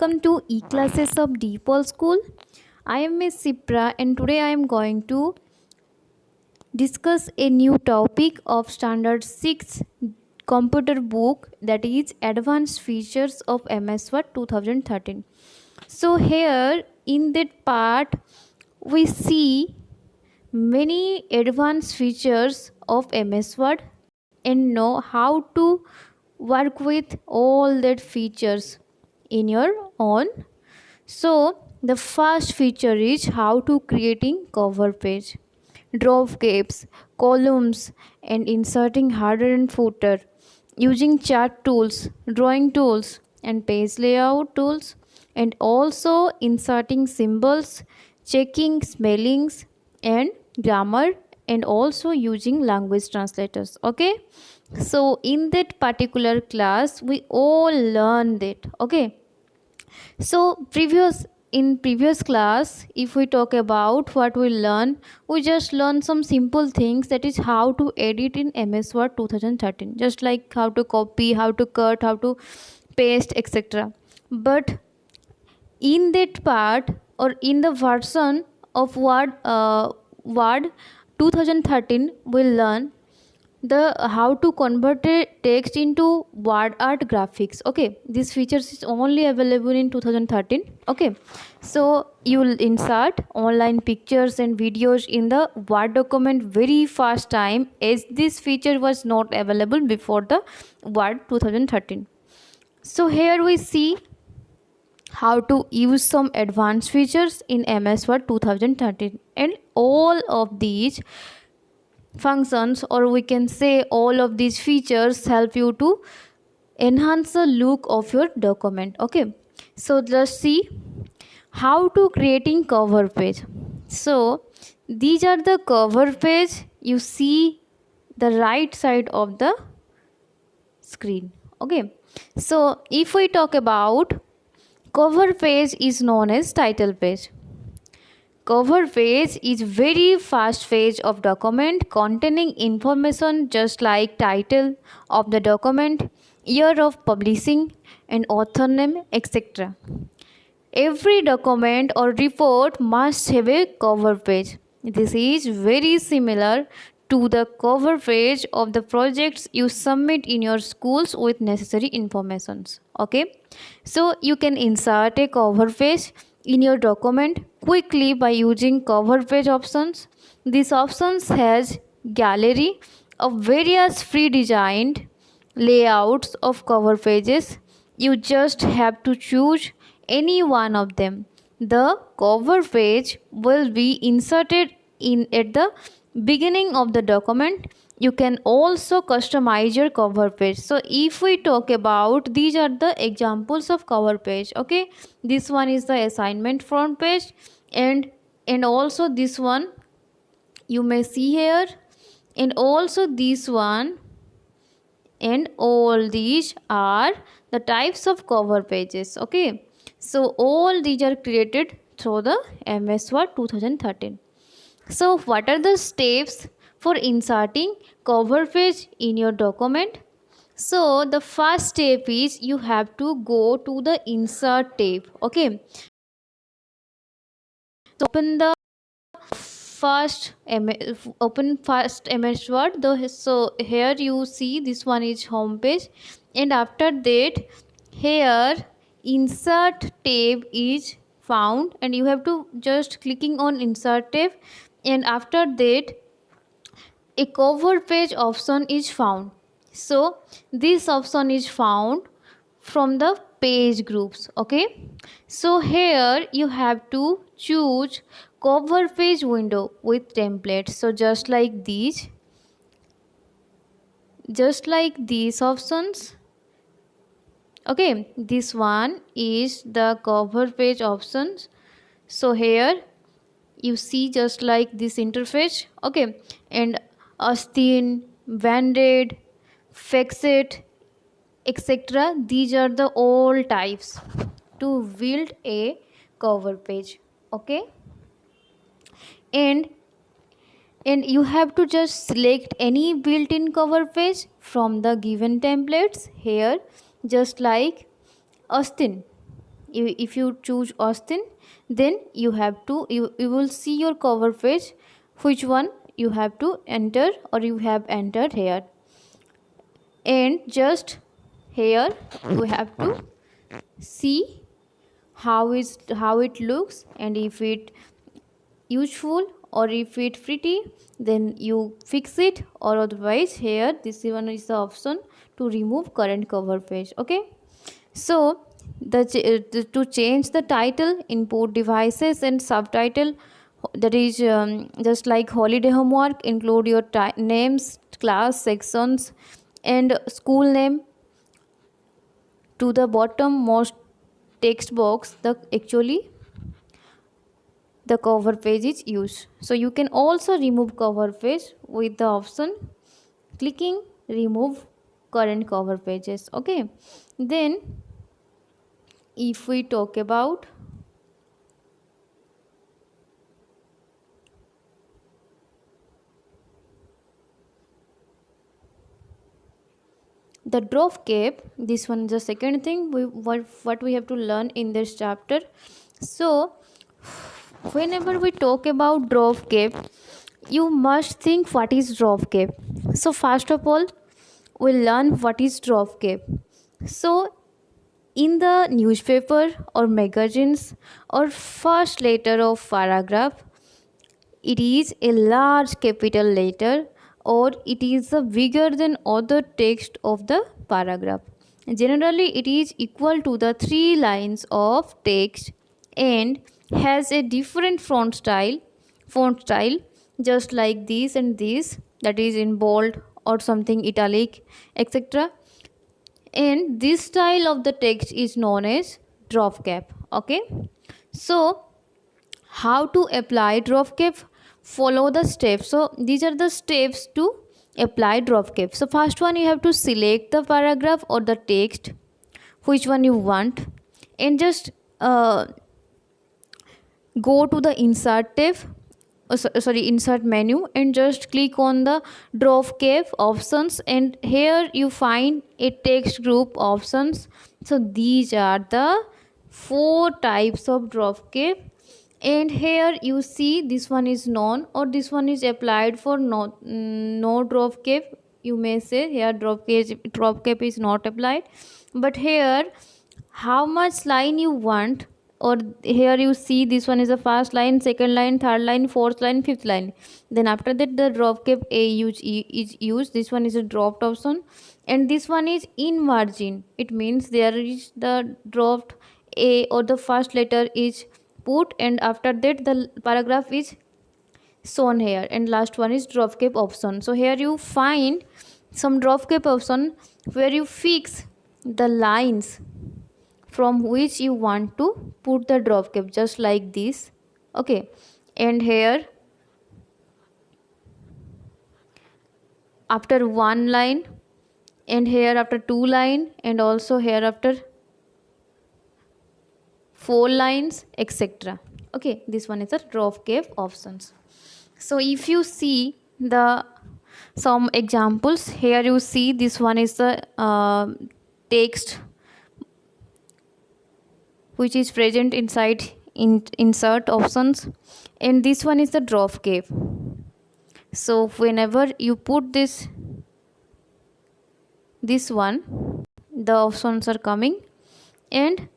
welcome to e-classes of DePaul School. I am Miss Sipra and today I am going to discuss a new topic of Standard 6 computer book, that is Advanced Features of MS Word 2013. So here in that part we see many advanced features of MS Word and know how to work with all that features in your own. So the first feature is how to creating cover page, drop caps, columns, and inserting header and footer using chart tools, drawing tools, and page layout tools, and also inserting symbols, checking spellings and grammar, and also using language translators. Okay, so in that particular class we all learned it. Okay, so previous class, if we talk about what we learn, we just learn some simple things, that is how to edit in MS Word 2013, just like how to copy, how to cut, how to paste, etc. But in that part, or in the version of Word 2013, we'll learn the how to convert a text into word art graphics. Okay, this features is only available in 2013. Okay, so you'll insert online pictures and videos in the Word document very fast time, as this feature was not available before the Word 2013. So here we see how to use some advanced features in MS Word 2013, and all of these functions, or we can say all of these features, help you to enhance the look of your document. Okay, so let's see how to creating cover page. So these are the cover page you see the right side of the screen. Okay, so if we talk about cover page, is known as title page. Cover page is very fast page of document containing information just like title of the document, year of publishing, and author name, etc. Every document or report must have a cover page. This is very similar to the cover page of the projects you submit in your schools with necessary informations. Okay, so you can insert a cover page in your document quickly by using cover page options. These options has gallery of various pre-designed layouts of cover pages. You just have to choose any one of them. The cover page will be inserted in at the beginning of the document. You can also customize your cover page. So if we talk about, these are the examples of cover page. Okay, this one is the assignment front page, and also this one you may see here, and also this one, and all these are the types of cover pages. Okay, so all these are created through the MS Word 2013. So what are the steps for inserting cover page in your document? So the first step is you have to go to the insert tab. Okay, so open first MS Word. So here you see this one is home page, and after that here insert tab is found, and you have to just clicking on insert tab, and after that a cover page option is found. So this option is found from the page groups. Okay, so here you have to choose cover page window with templates. So just like these options. Okay, this one is the cover page options. So here you see just like this interface. Okay, and Astin, Vanded, Fexit, etc. These are the all types to build a cover page. Okay, and you have to just select any built-in cover page from the given templates here, just like Astin. If you choose Austin, then you will see your cover page, which one you have to enter or you have entered here. And just here we have to see how it looks, and if it useful or if it pretty, then you fix it, or otherwise here this one is the option to remove current cover page. Okay, so to change the title, input devices and subtitle, that is just like holiday homework, include your names, class, sections and school name. To the bottom most text box, the actually the cover page is used. So you can also remove cover page with the option clicking remove current cover pages. Okay, then if we talk about the drop cap, this one is the second thing what we have to learn in this chapter. So whenever we talk about drop cap, you must think what is drop cap. So first of all, we'll learn what is drop cap. So in the newspaper or magazines or first letter of paragraph, it is a large capital letter or it is a bigger than other text of the paragraph. Generally, it is equal to the 3 lines of text and has a different font style just like this and this, that is in bold or something italic, etc. And this style of the text is known as drop cap. Okay, so how to apply drop cap? Follow the steps. So these are the steps to apply drop cap. So first one, you have to select the paragraph or the text which one you want, and just go to the insert tab, insert menu, and just click on the drop cap options, and here you find a text group options. So these are the 4 types of drop cap, and here you see this one is none or this one is applied for no drop cap. You may say here drop cap is not applied, but here how much line you want, or here you see this one is the first line, second line, third line, fourth line, fifth line. Then after that the drop cap is used. This one is a dropped option, and this one is in margin. It means there is the dropped a or the first letter is put, and after that the paragraph is shown here, and last one is drop cap option. So here you find some drop cap option where you fix the lines from which you want to put the drop cap, just like this. Okay, and here after 1 line, and here after 2 line, and also here after 4 lines, etc. Okay, this one is the drop cap options. So if you see the some examples, here you see this one is the text which is present inside insert options, and this one is the drop cap. So whenever you put this one, the options are coming, and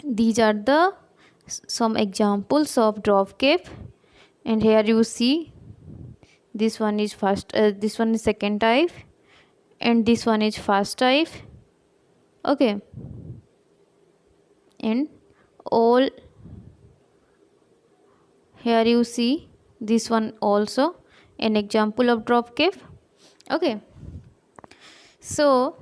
these are the some examples of drop cap. And here you see this one is this one is second type, and this one is first type. Okay, and all here you see this one also an example of drop cap. Okay, so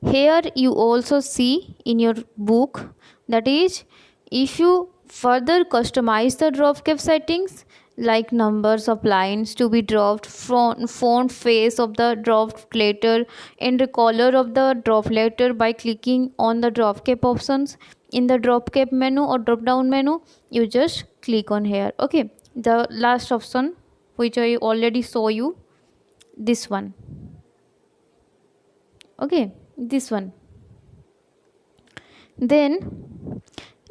here you also see in your book, that is if you further customize the drop cap settings, like numbers of lines to be dropped, font face of the dropped letter, and the color of the drop letter by clicking on the drop cap options in the drop cap menu or drop down menu, you just click on here. Okay, the last option which I already saw you, this one. Okay, this one. Then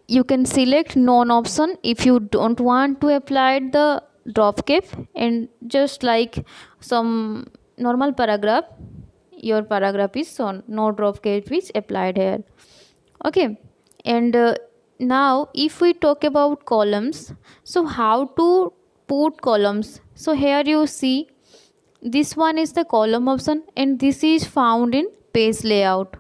you can select non option if you don't want to apply the drop cap, and just like some normal paragraph, your paragraph is shown, no drop cap is applied here. Okay. And now if we talk about columns, so how to put columns? So here you see, this one is the column option and this is found in page layout.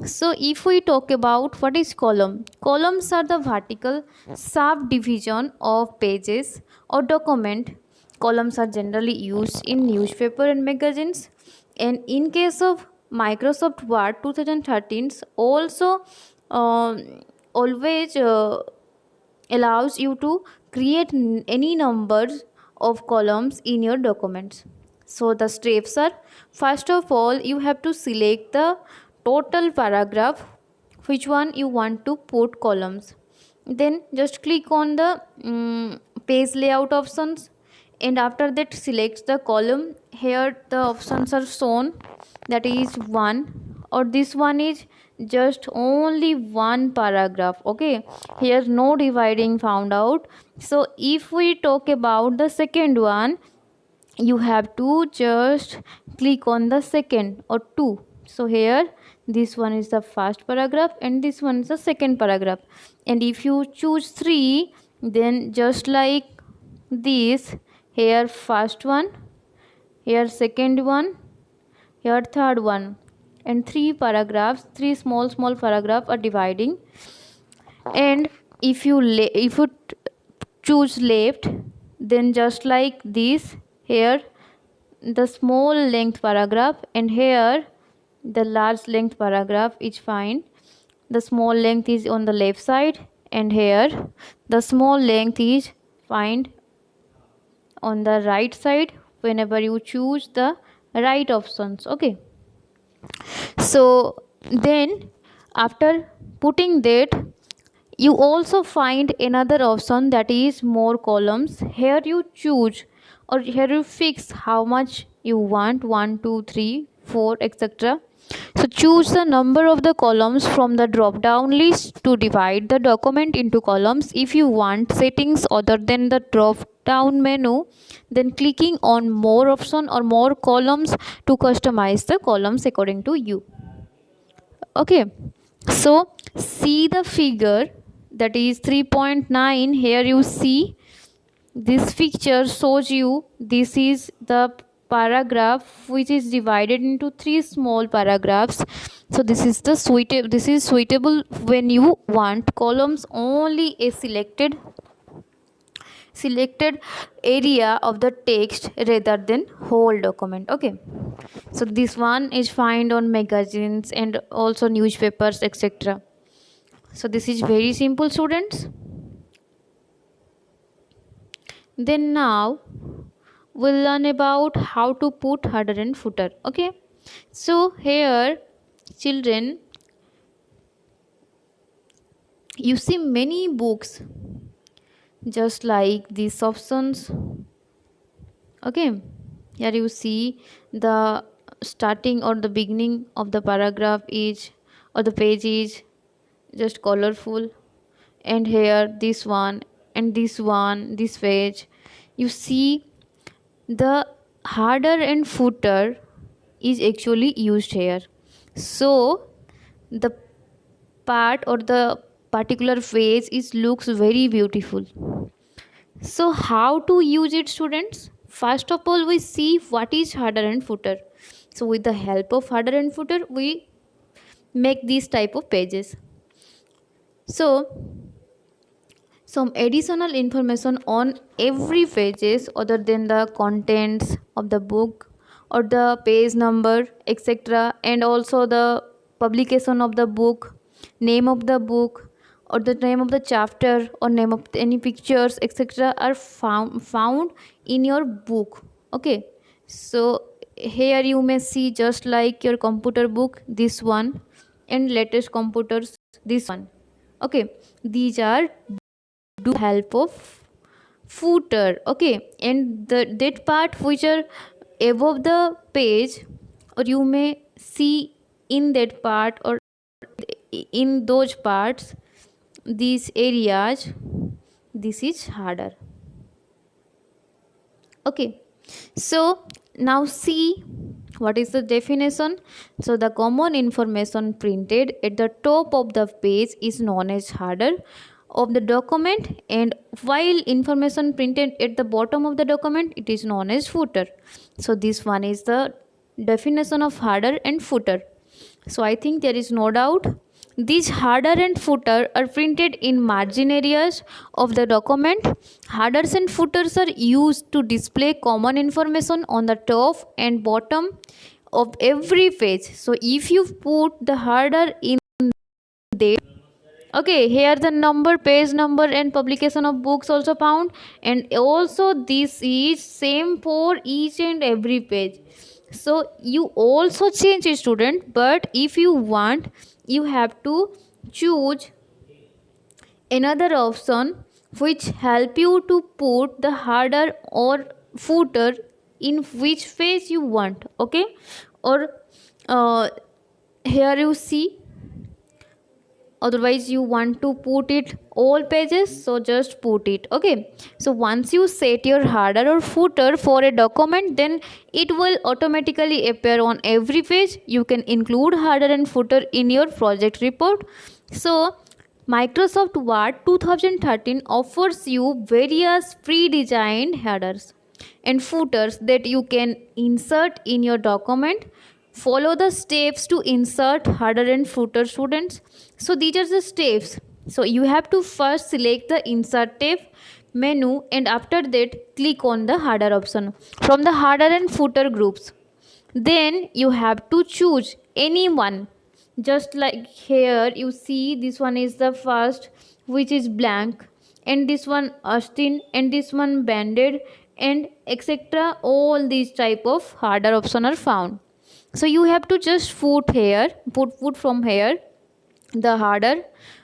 So if we talk about what is column, columns are the vertical subdivision of pages or document. Columns are generally used in newspaper and magazines, and in case of Microsoft Word 2013 also um, always allows you to create any numbers of columns in your documents. So the steps are, first of all you have to select the total paragraph which one you want to put columns. Then just click on the page layout options, and after that select the column. Here the options are shown, that is one, or this one is just only one paragraph. Okay, here no dividing found out. So if we talk about the second one, you have to just click on the second or two. So here this one is the first paragraph and this one is the second paragraph, and if you choose three, then just like this, here first one, here second one, here third one, and three paragraphs, three small paragraph are dividing. And if you choose left, then just like this, here the small length paragraph, and here the large length paragraph is fine. The small length is on the left side, and here the small length is find on the right side whenever you choose the right options. Okay, so then after putting that, you also find another option, that is more columns. Here you choose, or here you fix how much you want, 1 2 3 4 etc. So choose the number of the columns from the drop down list to divide the document into columns. If you want settings other than the drop down menu, then clicking on more option or more columns to customize the columns according to you. Okay, so see the figure, that is 3.9. Here you see this picture shows you, this is the paragraph which is divided into three small paragraphs. So this is the suitable when you want columns only a selected area of the text rather than whole document. Okay, so this one is found on magazines and also newspapers etc. So this is very simple, students. Then now we'll learn about how to put header and footer. Okay, so here children, you see many books just like these options. Okay, here you see the starting or the beginning of the paragraph is, or the page is just colorful, and here this one and this one, this page, you see the header and footer is actually used here. So the part or the particular page is looks very beautiful. So how to use it, students? First of all, we see what is header and footer. So with the help of header and footer, we make these type of pages. So some additional information on every pages other than the contents of the book or the page number etc, and also the publication of the book, name of the book, or the name of the chapter, or name of any pictures etc are found in your book. Okay, so here you may see just like your computer book, this one, and latest computers, this one. Okay, these are do help of footer. Okay, and the that part which are above the page, or you may see in that part, or in those parts, these areas, this is harder. Okay, so now see what is the definition. So the common information printed at the top of the page is known as header of the document, and while information printed at the bottom of the document, it is known as footer. So this one is the definition of header and footer. So I think there is no doubt these header and footer are printed in margin areas of the document. Headers and footers are used to display common information on the top and bottom of every page. So if you put the header in there, okay, here the number, page number and publication of books also found, and also this is same for each and every page. So you also change a student, but if you want, you have to choose another option which help you to put the header or footer in which page you want. Okay, or here you see, otherwise you want to put it all pages, so just put it. Okay, so once you set your header or footer for a document, then it will automatically appear on every page. You can include header and footer in your project report. So Microsoft Word 2013 offers you various pre-designed headers and footers that you can insert in your document. Follow the steps to insert header and footer, students. So these are the steps. So you have to first select the insert tab menu, and after that click on the header option from the header and footer groups. Then you have to choose any one. Just like here you see, this one is the first, which is blank, and this one Austin, and this one banded, and etc. All these type of header option are found. So you have to just put here, put from here the header,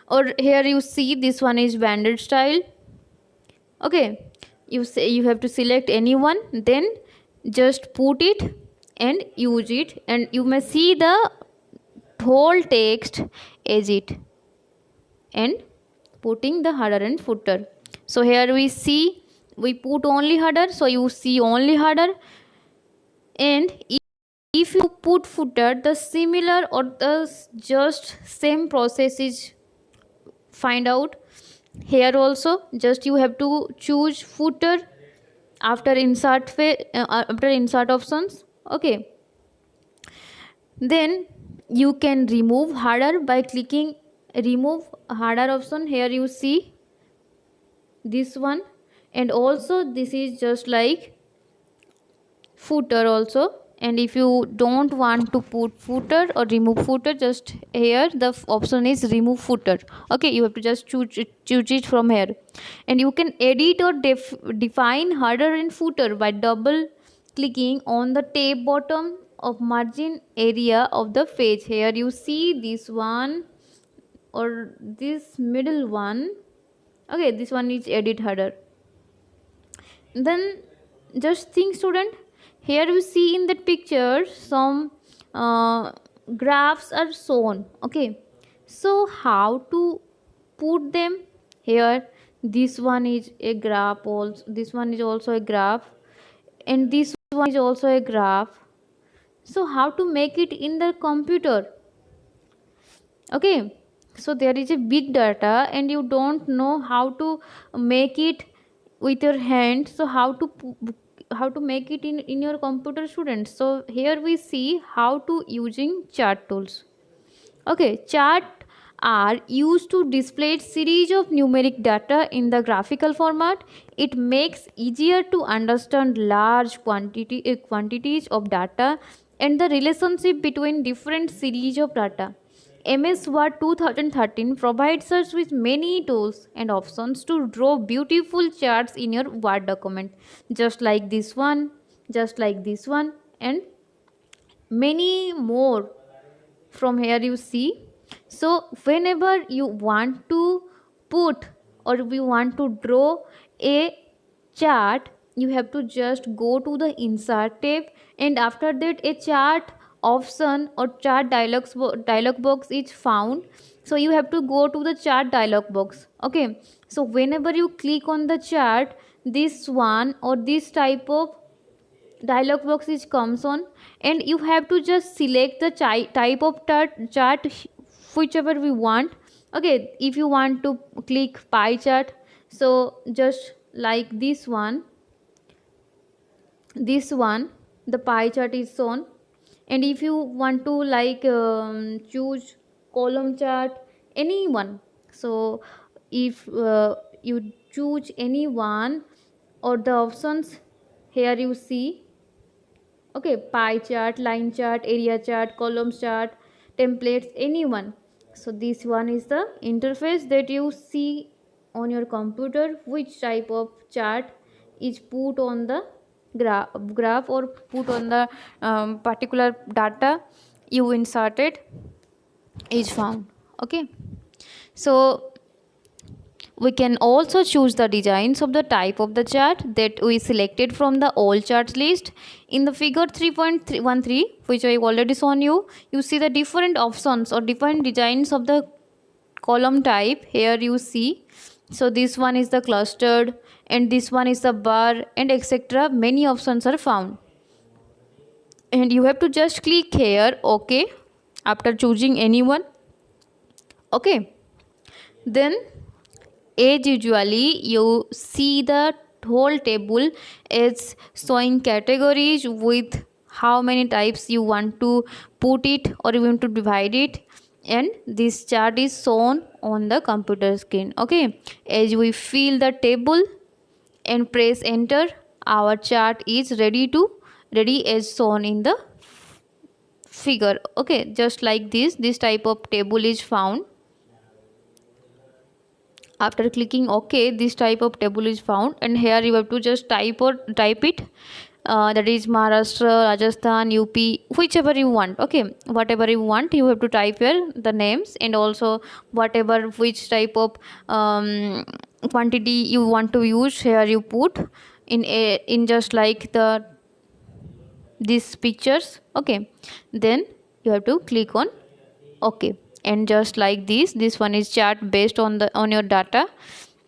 or here you see this one is banded style. Okay, you say you have to select any one, then just put it and use it, and you may see the whole text as it, and putting the header and footer. So here we see we put only header, so you see only header, and if you put footer, the similar or the just same process is find out. Here also just you have to choose footer after after insert options. Okay, then you can remove header by clicking remove header option. Here you see this one, and also this is just like footer also. And if you don't want to put footer or remove footer, just here the option is remove footer. Okay, you have to just choose it from here, and you can edit or define header and footer by double clicking on the tab bottom of margin area of the page. Here you see this one or this middle one. Okay, this one is edit header. Then just think, student, here you see in that picture some graphs are shown. Okay, so how to put them here? This one is a graph also, this one is also a graph, and this one is also a graph. So how to make it in the computer? Okay, so there is a big data and you don't know how to make it with your hand, so how to make it in your computer, students? So here we see how to using chart tools. Okay, chart are used to display series of numeric data in the graphical format. It makes easier to understand large quantities of data and the relationship between different series of data. MS Word 2013 provides us with many tools and options to draw beautiful charts in your Word document, just like this one, and many more. From here you see. So whenever you want to put or we want to draw a chart, you have to just go to the insert tab, and after that a chart option or chart dialog box is found. So you have to go to the chart dialog box. Okay, so whenever you click on the chart, this one or this type of dialog box is comes on, and you have to just select the type of chart whichever we want. Okay, if you want to click pie chart, so just like this one the pie chart is shown. And if you want to like choose column chart, anyone, so if you choose any one or the options here you see. Okay, pie chart, line chart, area chart, columns chart, templates, anyone. So this one is the interface that you see on your computer, which type of chart is put on the graph or put on the particular data you inserted is found. Okay, so we can also choose the designs of the type of the chart that we selected from the all charts list. In the figure 3.13, which I already shown you, you see the different options or different designs of the column type. Here you see, so this one is the clustered, and this one is the bar, and etc. Many options are found, and you have to just click here OK after choosing anyone. Okay, then as usually you see the whole table is showing categories with how many types you want to put it or you want to divide it, and this chart is shown on the computer screen. Okay, as we fill the table and press enter, our chart is ready as shown in the figure. Okay, just like this type of table is found. After clicking OK, this type of table is found, and here you have to just type it. That is Maharashtra, Rajasthan, UP, whichever you want. Okay, whatever you want, you have to type here the names, and also whatever which type of quantity you want to use. Here you put in just like these pictures. Okay, then you have to click on OK, and just like this one is chart based on your data.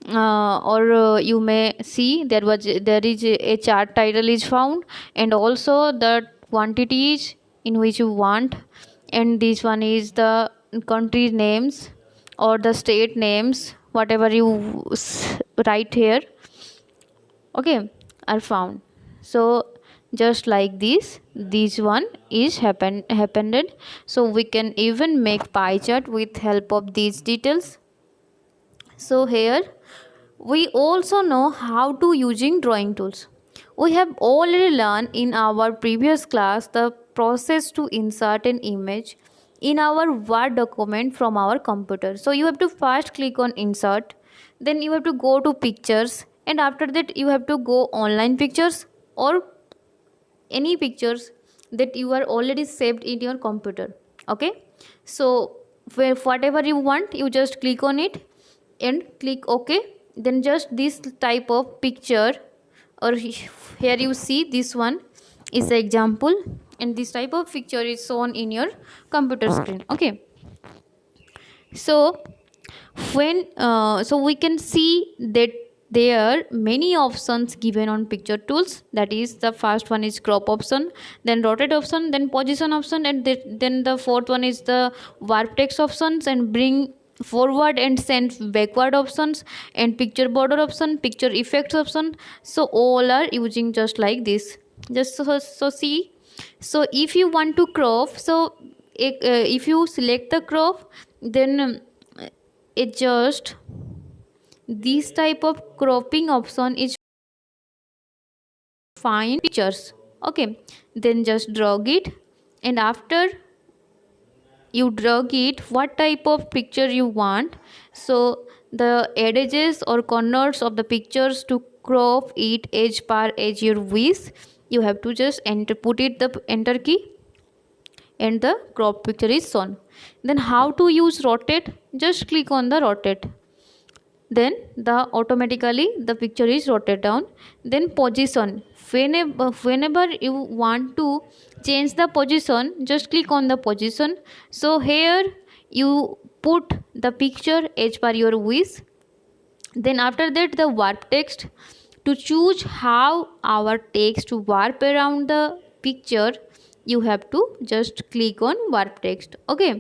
Or you may see there is a chart title is found, and also the quantities in which you want, and this one is the country names or the state names, whatever you write here. Okay, are found. So just like this one is happened. So we can even make pie chart with help of these details. So here we also know how to using drawing tools. We have already learned in our previous class the process to insert an image in our Word document from our computer. So you have to first click on insert, then you have to go to pictures, and after that you have to go online pictures or any pictures that you are already saved in your computer. Okay, so whatever you want, you just click on it and click OK. Then just this type of picture, or here you see this one is the example, and this type of picture is shown in your computer screen. Okay, so when so we can see that there are many options given on picture tools. That is, the first one is crop option, then rotate option, then position option, and then the fourth one is the warp text options, and bring forward and send backward options, and picture border option, picture effects option. So all are using just like this. Just so see, so if you want to crop, so if you select the crop, then it just this type of cropping option is find pictures. Okay, then just drag it, and after you drag it what type of picture you want, so the edges or corners of the pictures to crop it edge per edge your wish, you have to just put it the enter key, and the crop picture is shown. Then how to use rotate, just click on the rotate, then automatically the picture is rotated down. Then position, whenever you want to change the position, just click on the position. So here you put the picture as per your wish. Then after that, the warp text. To choose how our text to warp around the picture, you have to just click on warp text. Okay.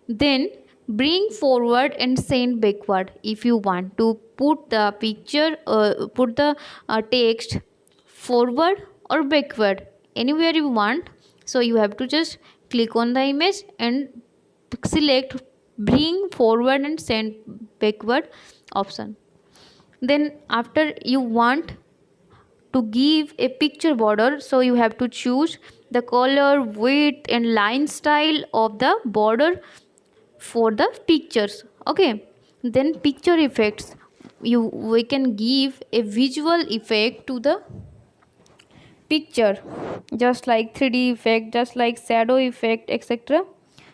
Then bring forward and send backward. If you want to put the picture, put the text forward or backward, anywhere you want. So you have to just click on the image and select bring forward and send backward option. Then after you want to give a picture border, so you have to choose the color, width and line style of the border for the pictures. Okay. Then picture effects, we can give a visual effect to the picture, just like 3D effect, just like shadow effect, etc.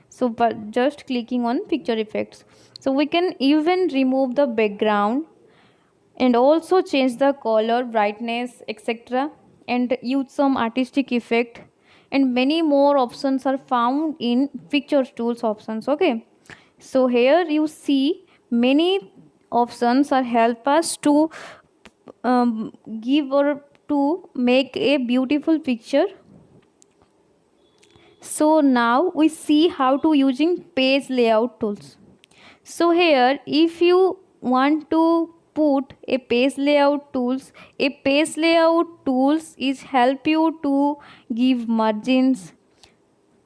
So but just clicking on picture effects, so we can even remove the background and also change the color, brightness, etc., and use some artistic effect. And many more options are found in picture tools options. Okay. So here you see many options are help us to give or to make a beautiful picture. So now we see how to using page layout tools. So here if you want to put a page layout tools is help you to give margins,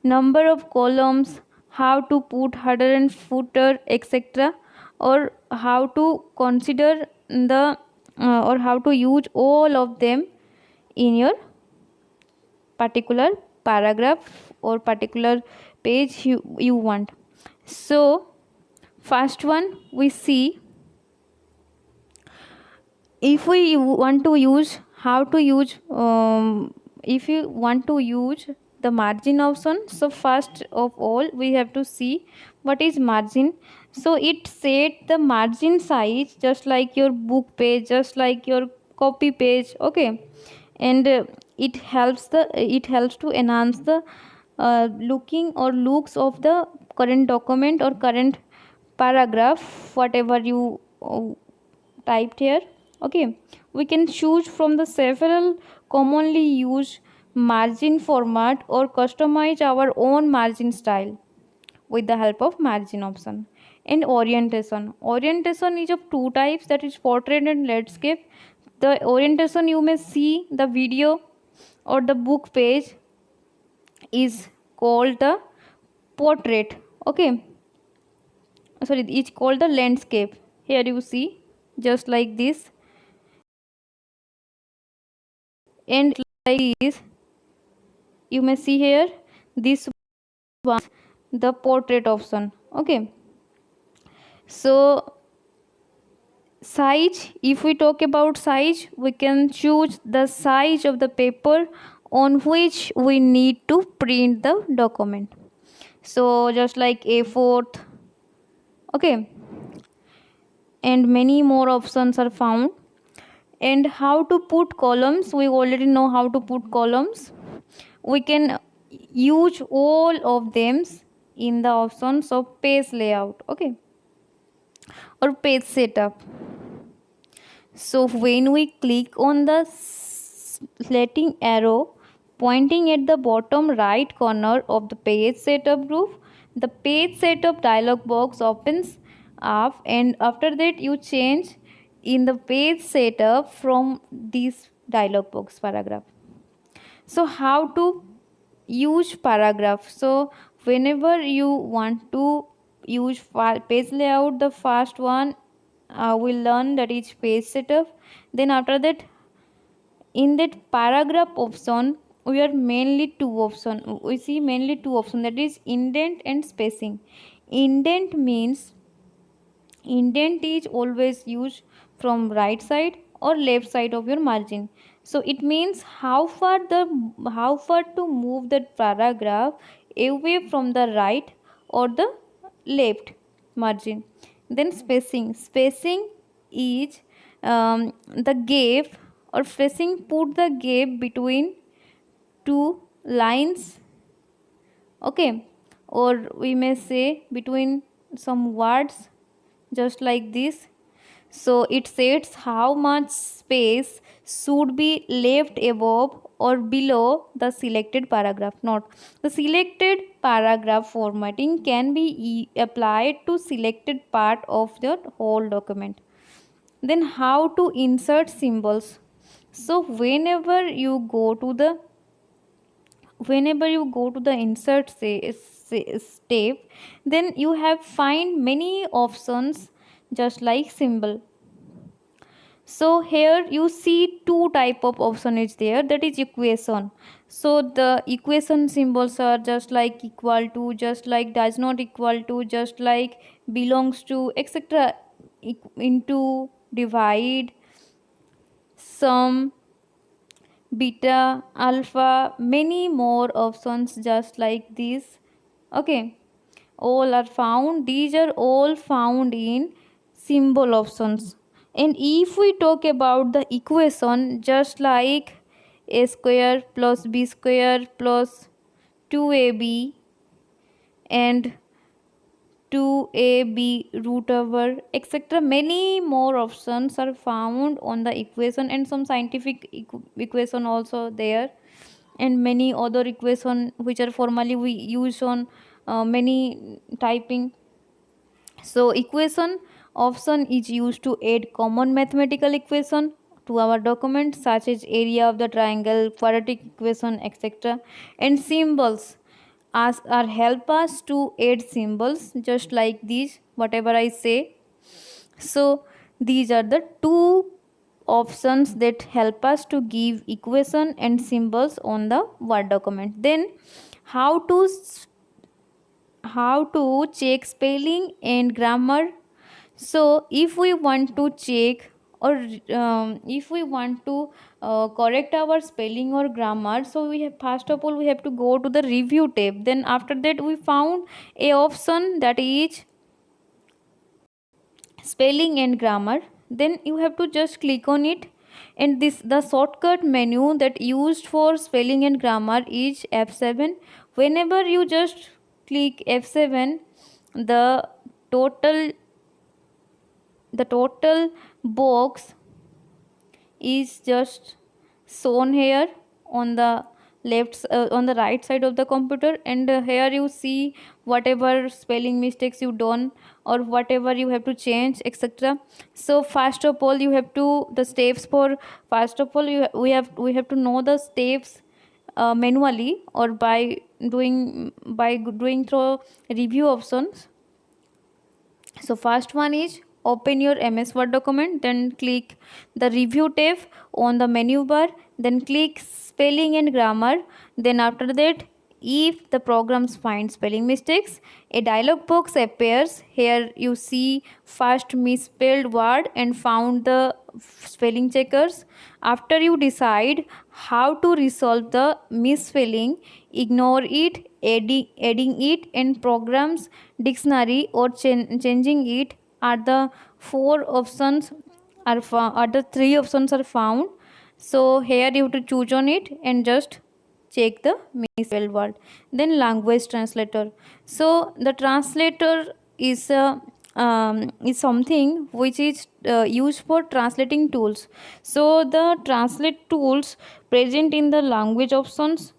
number of columns, how to put header and footer, etc., or how to consider the or how to use all of them in your particular paragraph or particular page you want. So first one we see, if we want to use how to use if you want to use the margin option, so first of all we have to see what is margin. So it set the margin size just like your book page, just like your copy page. Okay. And it helps to enhance the looking or looks of the current document or current paragraph, whatever you typed here. Okay. We can choose from the several commonly used margin format or customize our own margin style with the help of margin option. And orientation is of two types, that is portrait and landscape. The orientation you may see the video or the book page is called the portrait. Okay. Sorry, it's called the landscape. Here you see just like this, and like this you may see here this one, the portrait option. Okay. So size, if we talk about size, we can choose the size of the paper on which we need to print the document. So just like A4. Okay. And many more options are found. And how to put columns, we already know how to put columns. We can use all of them in the options of page layout. Okay. Or page setup. So when we click on the sliding arrow pointing at the bottom right corner of the page setup group, the page setup dialog box opens up, and after that you change in the page setup from this dialog box paragraph. So how to use paragraph? So whenever you want to use page layout, the first one we'll learn, that is page setup. Then after that, in that paragraph option we are mainly two option, we see mainly two option, that is indent and spacing. Indent is always used from right side or left side of your margin. So it means how far to move that paragraph away from the right or the left margin. Then spacing is the gap, or spacing put the gap between two lines. Okay. Or we may say between some words just like this. So it states how much space should be left above or below the selected paragraph. Note, the selected paragraph formatting can be applied to selected part of the whole document. Then how to insert symbols. So whenever you go to the insert step, then you have find many options just like symbol. So here you see two type of option is there, that is equation. So the equation symbols are just like equal to, just like does not equal to, just like belongs to, etc. Into, divide, sum, beta, alpha, many more options just like this. Okay, all are found, these are all found in symbol options. And if we talk about the equation, just like a square plus b square plus 2ab and 2ab root over, etc., many more options are found on the equation, and some scientific equation also there, and many other equation which are formally we use on many typing. So equation option is used to add common mathematical equation to our document, such as area of the triangle, quadratic equation, etc. And symbols as are help us to add symbols just like these, whatever I say. So these are the two options that help us to give equation and symbols on the Word document. Then how to check spelling and grammar. So if we want to check, or if we want to correct our spelling or grammar, so we have, first of all we have to go to the review tab. Then after that we found a option that is spelling and grammar. Then you have to just click on it, and this the shortcut menu that used for spelling and grammar is F7. Whenever you just click F7, the total total box is just shown here on the on the right side of the computer, and here you see whatever spelling mistakes you done or whatever you have to change, etc. So first of all you have to the steps for, first of all we have to know the steps manually or by doing through review options. So first one is open your MS Word document, then click the review tab on the menu bar, then click spelling and grammar. Then after that, if the programs find spelling mistakes, a dialog box appears. Here you see first misspelled word and found the spelling checkers. After you decide how to resolve the misspelling, ignore it, adding it in programs dictionary or changing it are the four options are the three options are found. So here you have to choose on it and just check the misspelled word. Then language translator. So the translator is something which is used for translating tools. So the translate tools present in the language options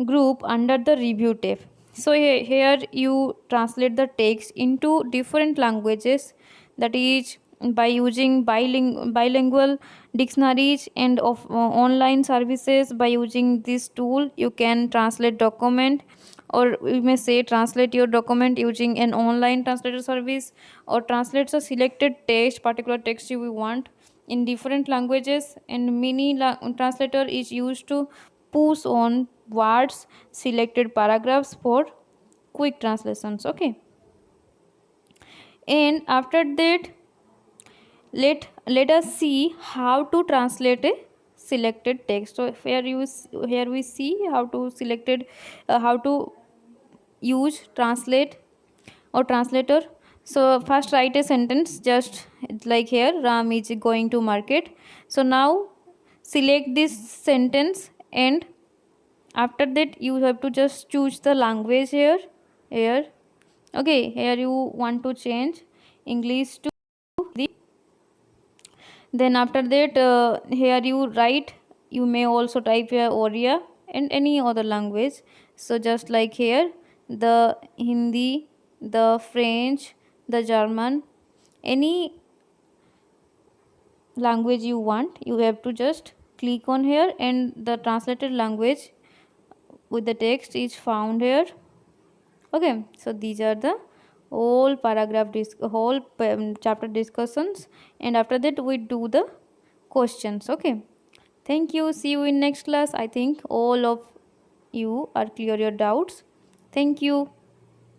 group under the review tab. So here you translate the text into different languages, that is by using bilingual dictionaries and of online services. By using this tool you can translate document, or you may say translate your document using an online translator service, or translates a selected text, particular text you want in different languages. And mini translator is used to push on words selected paragraphs for quick translations. Okay, and after that let us see how to translate a selected text. So here we see how to selected how to use translate or translator. So first write a sentence just like here, Ram is going to market. So now select this sentence, and after that you have to just choose the language here. Okay, here you want to change English to Hindi. Then after that, here you write, you may also type here Oriya and any other language. So just like here, the Hindi, the French, the German, any language you want, you have to just click on here, and the translated language with the text is found here. Okay, so these are the whole chapter discussions, and after that we do the questions. Okay, thank you, see you in next class. I think all of you are clear your doubts. Thank you.